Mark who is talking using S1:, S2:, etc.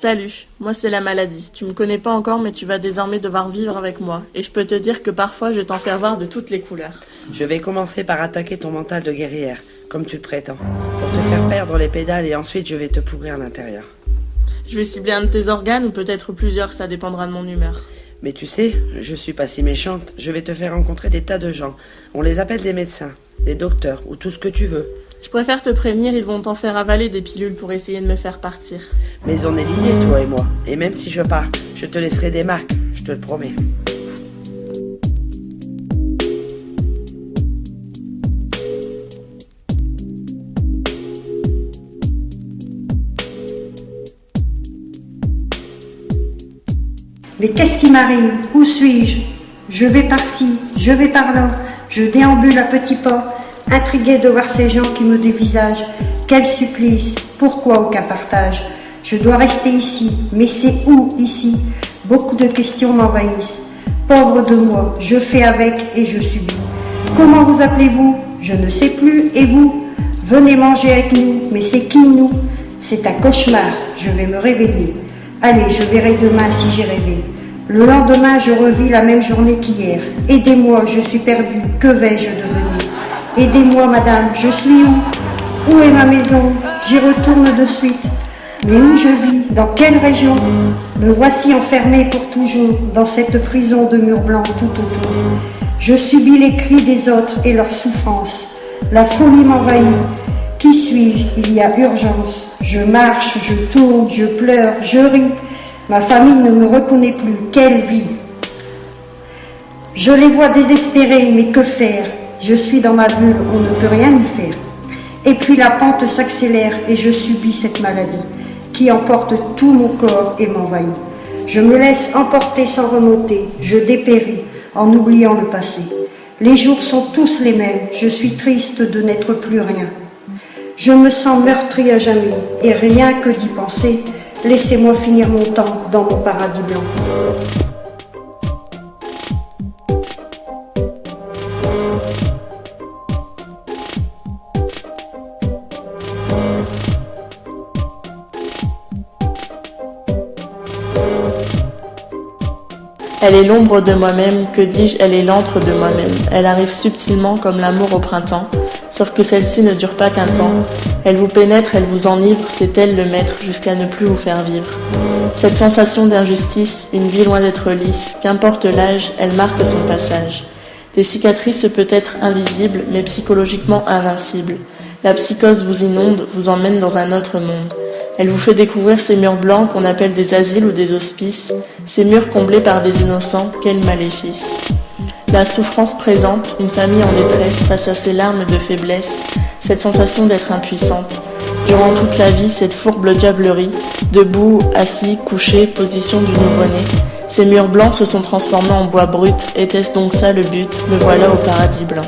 S1: Salut, moi c'est la maladie. Tu me connais pas encore mais tu vas désormais devoir vivre avec moi. Et je peux te dire que parfois je t'en fais voir de toutes les couleurs.
S2: Je vais commencer par attaquer ton mental de guerrière, comme tu le prétends, pour te faire perdre les pédales et ensuite je vais te pourrir l'intérieur.
S1: Je vais cibler un de tes organes ou peut-être plusieurs, ça dépendra de mon humeur.
S2: Mais tu sais, je suis pas si méchante, je vais te faire rencontrer des tas de gens. On les appelle des médecins, des docteurs ou tout ce que tu veux.
S1: Je préfère te prévenir, ils vont t'en faire avaler des pilules pour essayer de me faire partir.
S2: Mais on est liés, toi et moi. Et même si je pars, je te laisserai des marques, je te le promets.
S3: Mais qu'est-ce qui m'arrive? Où suis-je? Je vais par-ci, je vais par-là, je déambule à petits pas, intriguée de voir ces gens qui me dévisagent. Quel supplice! Pourquoi aucun partage? Je dois rester ici, mais c'est où ici? Beaucoup de questions m'envahissent. Pauvre de moi, je fais avec et je subis. Comment vous appelez-vous? Je ne sais plus, et vous? Venez manger avec nous, mais c'est qui nous? C'est un cauchemar, je vais me réveiller. Allez, je verrai demain si j'ai rêvé. Le lendemain, je revis la même journée qu'hier. Aidez-moi, je suis perdue, que vais-je devenir? Aidez-moi, madame, je suis où? Où est ma maison? J'y retourne de suite. Mais où je vis? Dans quelle région? Me voici enfermée pour toujours dans cette prison de murs blancs tout autour. Je subis les cris des autres et leurs souffrances. La folie m'envahit. Qui suis-je? Il y a urgence. Je marche, je tourne, je pleure, je ris. Ma famille ne me reconnaît plus. Quelle vie! Je les vois désespérés, mais que faire? Je suis dans ma bulle, on ne peut rien y faire. Et puis la pente s'accélère et je subis cette maladie qui emporte tout mon corps et m'envahit. Je me laisse emporter sans remonter, je dépéris en oubliant le passé. Les jours sont tous les mêmes, je suis triste de n'être plus rien. Je me sens meurtrie à jamais, et rien que d'y penser, laissez-moi finir mon temps dans mon paradis blanc.
S1: Elle est l'ombre de moi-même, que dis-je, elle est l'antre de moi-même. Elle arrive subtilement comme l'amour au printemps, sauf que celle-ci ne dure pas qu'un temps. Elle vous pénètre, elle vous enivre, c'est elle le maître, jusqu'à ne plus vous faire vivre. Cette sensation d'injustice, une vie loin d'être lisse, qu'importe l'âge, elle marque son passage. Des cicatrices peut-être invisibles, mais psychologiquement invincibles. La psychose vous inonde, vous emmène dans un autre monde. Elle vous fait découvrir ces murs blancs qu'on appelle des asiles ou des hospices, ces murs comblés par des innocents, quel maléfice. La souffrance présente, une famille en détresse face à ces larmes de faiblesse, cette sensation d'être impuissante. Durant toute la vie, cette fourbe diablerie, debout, assis, couché, position du nouveau-né. Ces murs blancs se sont transformés en bois brut, était-ce donc ça le but? Me voilà au paradis blanc.